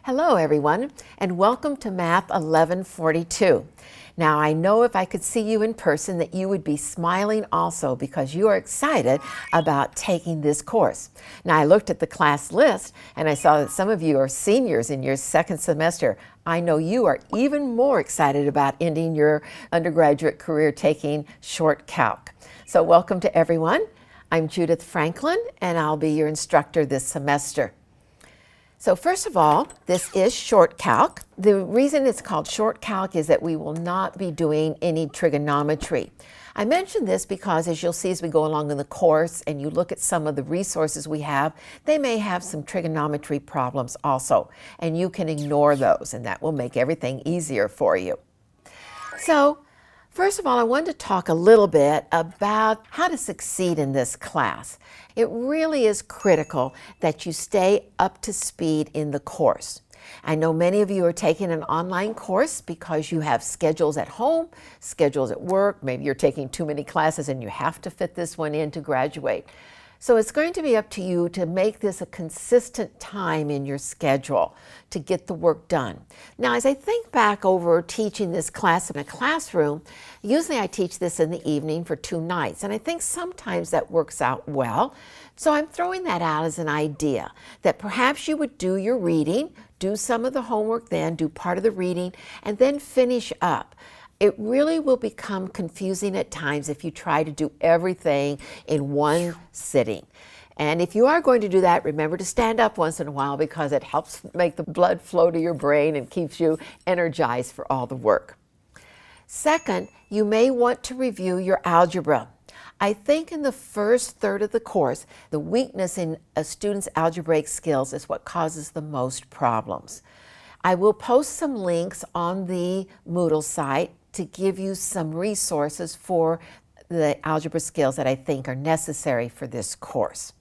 Hello everyone, and welcome to Math 1142. Now I know if I could see you in person that you would be smiling also because you are excited about taking this course. Now I looked at the class list and I saw that some of you are seniors in your second semester. I know you are even more excited about ending your undergraduate career taking short calc. So welcome to everyone. I'm Judith Franklin and I'll be your instructor this semester. So first of all, this is short calc. The reason it's called short calc is that we will not be doing any trigonometry. I mention this because as you'll see as we go along in the course and you look at some of the resources we have, they may have some trigonometry problems also, and you can ignore those and that will make everything easier for you. So first of all, I wanted to talk a little bit about how to succeed in this class. It really is critical that you stay up to speed in the course. I know many of you are taking an online course because you have schedules at home, schedules at work, maybe you're taking too many classes and you have to fit this one in to graduate. So it's going to be up to you to make this a consistent time in your schedule to get the work done. Now, as I think back over teaching this class in a classroom, usually I teach this in the evening for 2 nights, and I think sometimes that works out well. So I'm throwing that out as an idea that perhaps you would do your reading, do some of the homework then, do part of the reading, and then finish up. It really will become confusing at times if you try to do everything in one sitting. And if you are going to do that, remember to stand up once in a while because it helps make the blood flow to your brain and keeps you energized for all the work. Second, you may want to review your algebra. I think in the first third of the course, the weakness in a student's algebraic skills is what causes the most problems. I will post some links on the Moodle site to give you some resources for the algebra skills that I think are necessary for this course.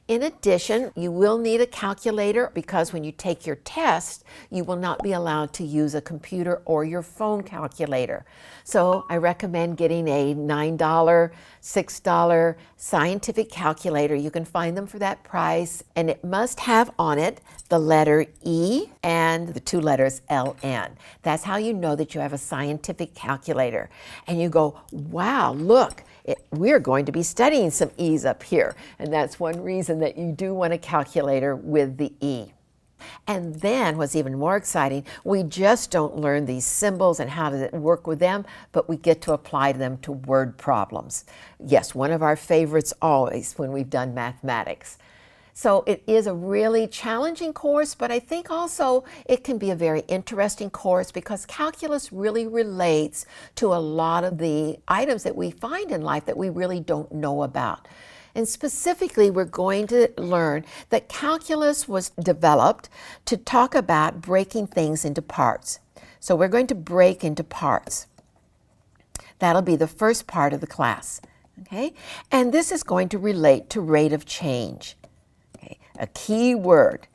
In addition, you will need a calculator because when you take your test, you will not be allowed to use a computer or your phone calculator. So I recommend getting a $9, $6 scientific calculator. You can find them for that price, and it must have on it the letter E and the 2 letters LN. That's how you know that you have a scientific calculator. And you go, wow, look. We're going to be studying some E's up here, and that's one reason that you do want a calculator with the E. And then what's even more exciting, we just don't learn these symbols and how to work with them, but we get to apply them to word problems. Yes, one of our favorites always when we've done mathematics. So it is a really challenging course, but I think also it can be a very interesting course because calculus really relates to a lot of the items that we find in life that we really don't know about. And specifically, we're going to learn that calculus was developed to talk about breaking things into parts. So we're going to break into parts. That'll be the first part of the class, okay? And this is going to relate to rate of change. A key word.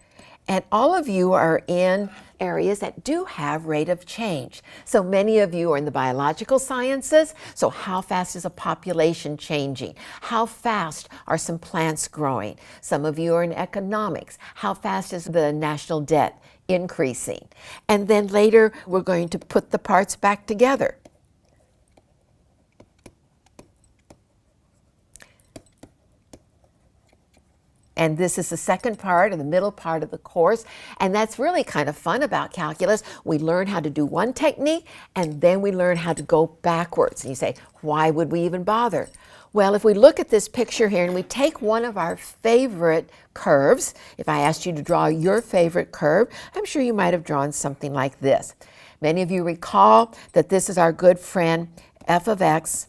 And all of you are in areas that do have rate of change. So many of you are in the biological sciences. So how fast is a population changing? How fast are some plants growing? Some of you are in economics. How fast is the national debt increasing? And then later we're going to put the parts back together. And this is the second part or the middle part of the course. And that's really kind of fun about calculus. We learn how to do one technique and then we learn how to go backwards. And you say, why would we even bother? Well, if we look at this picture here and we take one of our favorite curves, if I asked you to draw your favorite curve, I'm sure you might have drawn something like this. Many of you recall that this is our good friend f of x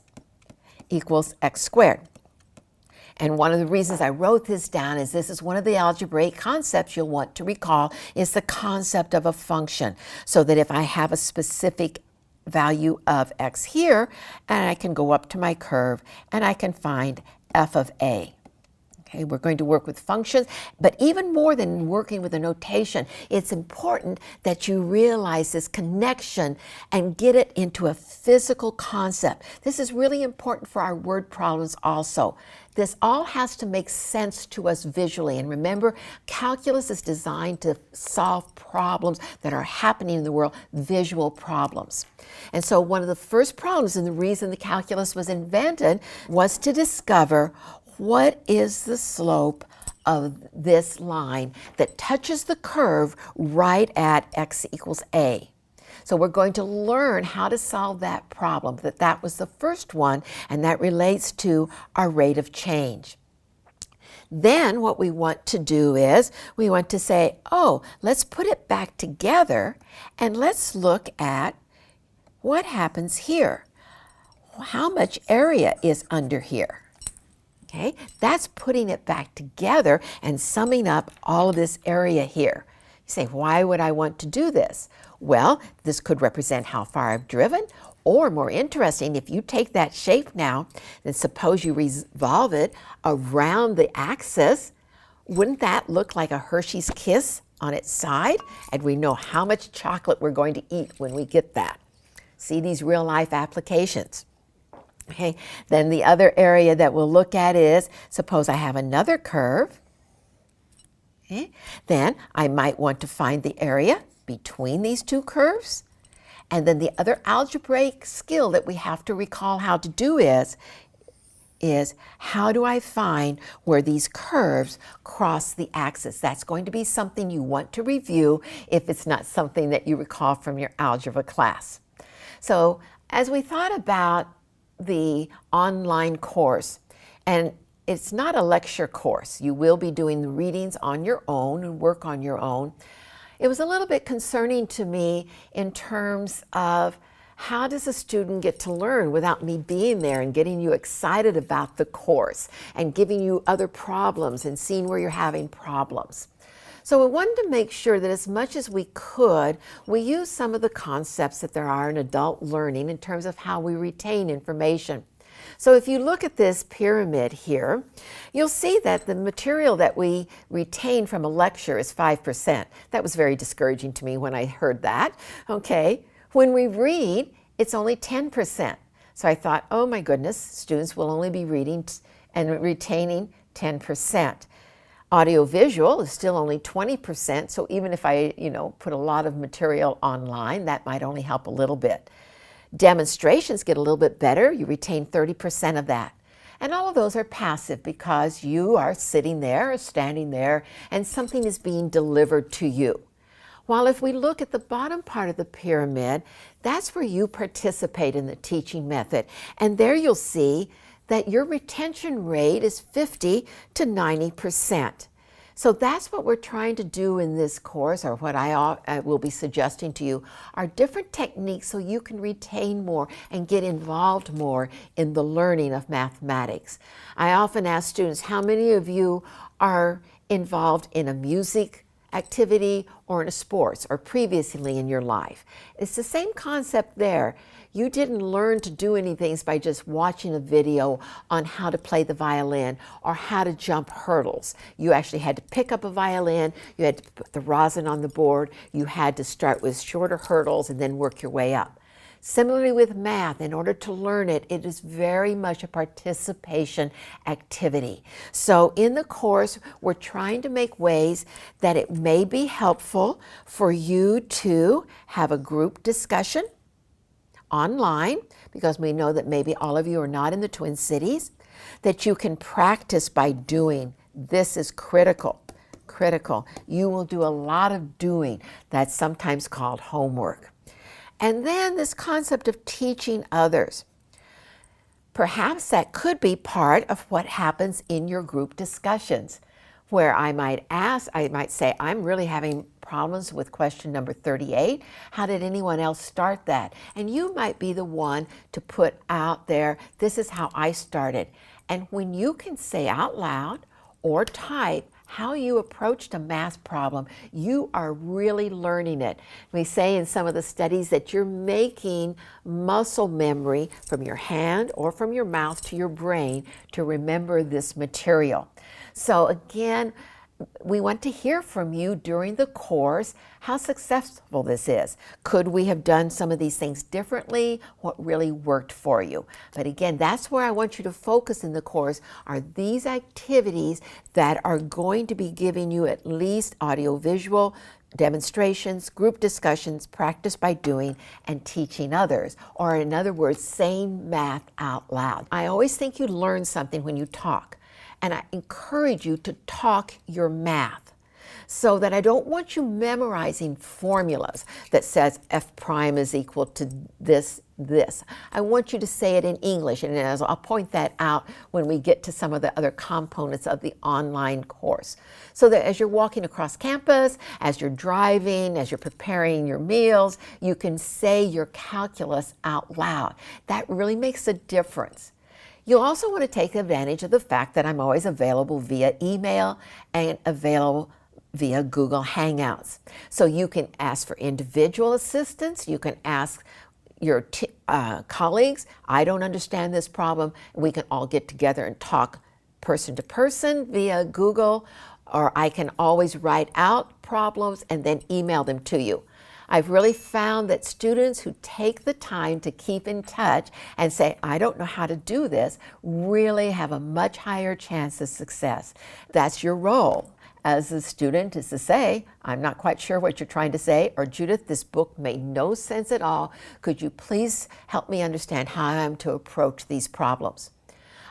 equals x squared. And one of the reasons I wrote this down is this is one of the algebraic concepts you'll want to recall is the concept of a function. So that if I have a specific value of x here, and I can go up to my curve and I can find f of a. Okay, we're going to work with functions, but even more than working with a notation, it's important that you realize this connection and get it into a physical concept. This is really important for our word problems also. This all has to make sense to us visually. And remember, calculus is designed to solve problems that are happening in the world, visual problems. And so one of the first problems, and the reason the calculus was invented, was to discover what is the slope of this line that touches the curve right at x equals a. So we're going to learn how to solve that problem. That was the first one, and that relates to our rate of change. Then what we want to do is we want to say, oh, let's put it back together and let's look at what happens here. How much area is under here? Okay, that's putting it back together and summing up all of this area here. You say, why would I want to do this? Well, this could represent how far I've driven, or more interesting, if you take that shape now, then suppose you revolve it around the axis, wouldn't that look like a Hershey's Kiss on its side? And we know how much chocolate we're going to eat when we get that. See these real life applications. Okay, then the other area that we'll look at is, suppose I have another curve. Okay, then I might want to find the area between these two curves. And then the other algebraic skill that we have to recall how to do is how do I find where these curves cross the axis? That's going to be something you want to review if it's not something that you recall from your algebra class. So as we thought about the online course, and it's not a lecture course. You will be doing the readings on your own and work on your own. It was a little bit concerning to me in terms of how does a student get to learn without me being there and getting you excited about the course and giving you other problems and seeing where you're having problems. So we wanted to make sure that as much as we could, we use some of the concepts that there are in adult learning in terms of how we retain information. So if you look at this pyramid here, you'll see that the material that we retain from a lecture is 5%. That was very discouraging to me when I heard that. Okay, when we read, it's only 10%. So I thought, oh my goodness, students will only be reading and retaining 10%. Audiovisual is still only 20%, so even if I, put a lot of material online, that might only help a little bit. Demonstrations get a little bit better. You retain 30% of that. And all of those are passive because you are sitting there or standing there and something is being delivered to you. While if we look at the bottom part of the pyramid, that's where you participate in the teaching method. And there you'll see that your retention rate is 50 to 90%. So that's what we're trying to do in this course, or what I will be suggesting to you, are different techniques so you can retain more and get involved more in the learning of mathematics. I often ask students, how many of you are involved in a music activity or in a sports or previously in your life? It's the same concept there. You didn't learn to do anything by just watching a video on how to play the violin or how to jump hurdles. You actually had to pick up a violin, you had to put the rosin on the board, you had to start with shorter hurdles and then work your way up. Similarly with math, in order to learn it, it is very much a participation activity. So in the course, we're trying to make ways that it may be helpful for you to have a group discussion online, because we know that maybe all of you are not in the Twin Cities, that you can practice by doing. This is critical. You will do a lot of doing. That's sometimes called homework. And then this concept of teaching others. Perhaps that could be part of what happens in your group discussions, where I might say, I'm really having problems with question number 38. How did anyone else start that? And you might be the one to put out there, this is how I started. And when you can say out loud or type how you approached a math problem, you are really learning it. We say in some of the studies that you're making muscle memory from your hand or from your mouth to your brain to remember this material. So again, we want to hear from you during the course how successful this is. Could we have done some of these things differently? What really worked for you? But again, that's where I want you to focus in the course, are these activities that are going to be giving you at least audiovisual demonstrations, group discussions, practice by doing, and teaching others, or in other words, saying math out loud. I always think you learn something when you talk, and I encourage you to talk your math, so that I don't want you memorizing formulas that says f prime is equal to this. I want you to say it in English, and as I'll point that out when we get to some of the other components of the online course. So that as you're walking across campus, as you're driving, as you're preparing your meals, you can say your calculus out loud. That really makes a difference. You'll also want to take advantage of the fact that I'm always available via email and available via Google Hangouts. So you can ask for individual assistance. You can ask your colleagues, I don't understand this problem. We can all get together and talk person to person via Google, or I can always write out problems and then email them to you. I've really found that students who take the time to keep in touch and say, I don't know how to do this, really have a much higher chance of success. That's your role as a student, is to say, I'm not quite sure what you're trying to say, or Judith, this book made no sense at all. Could you please help me understand how I'm to approach these problems?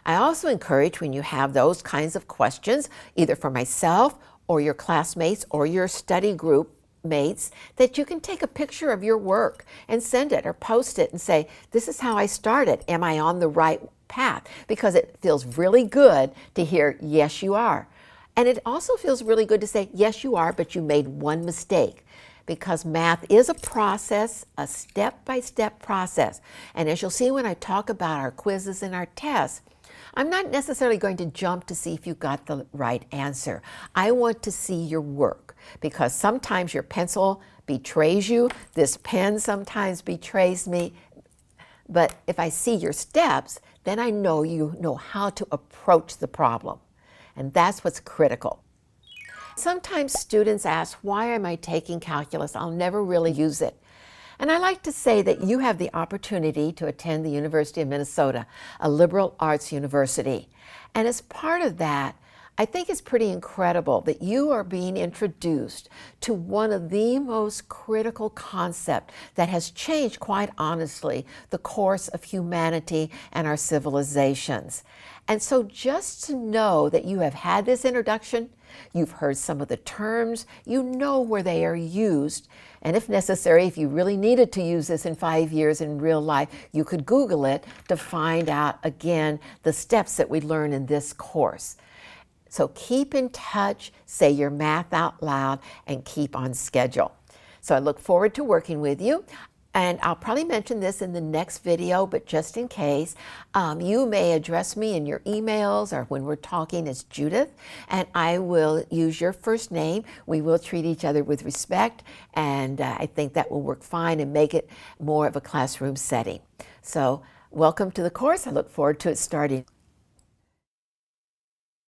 I also encourage, when you have those kinds of questions, either for myself or your classmates or your study group mates, that you can take a picture of your work and send it or post it and say, this is how I started. Am I on the right path? Because it feels really good to hear, yes, you are. And it also feels really good to say, yes, you are, but you made one mistake. Because math is a process, a step-by-step process. And as you'll see when I talk about our quizzes and our tests, I'm not necessarily going to jump to see if you got the right answer. I want to see your work, because sometimes your pencil betrays you. This pen sometimes betrays me. But if I see your steps, then I know you know how to approach the problem. And that's what's critical. Sometimes students ask, why am I taking calculus? I'll never really use it. And I like to say that you have the opportunity to attend the University of Minnesota, a liberal arts university. And as part of that, I think it's pretty incredible that you are being introduced to one of the most critical concepts that has changed, quite honestly, the course of humanity and our civilizations. And so just to know that you have had this introduction, you've heard some of the terms, you know where they are used, and if necessary, if you really needed to use this in 5 years in real life, you could Google it to find out, again, the steps that we learn in this course. So keep in touch, say your math out loud, and keep on schedule. So I look forward to working with you. And I'll probably mention this in the next video, but just in case, you may address me in your emails or when we're talking as Judith, and I will use your first name. We will treat each other with respect, and I think that will work fine and make it more of a classroom setting. So welcome to the course. I look forward to it starting.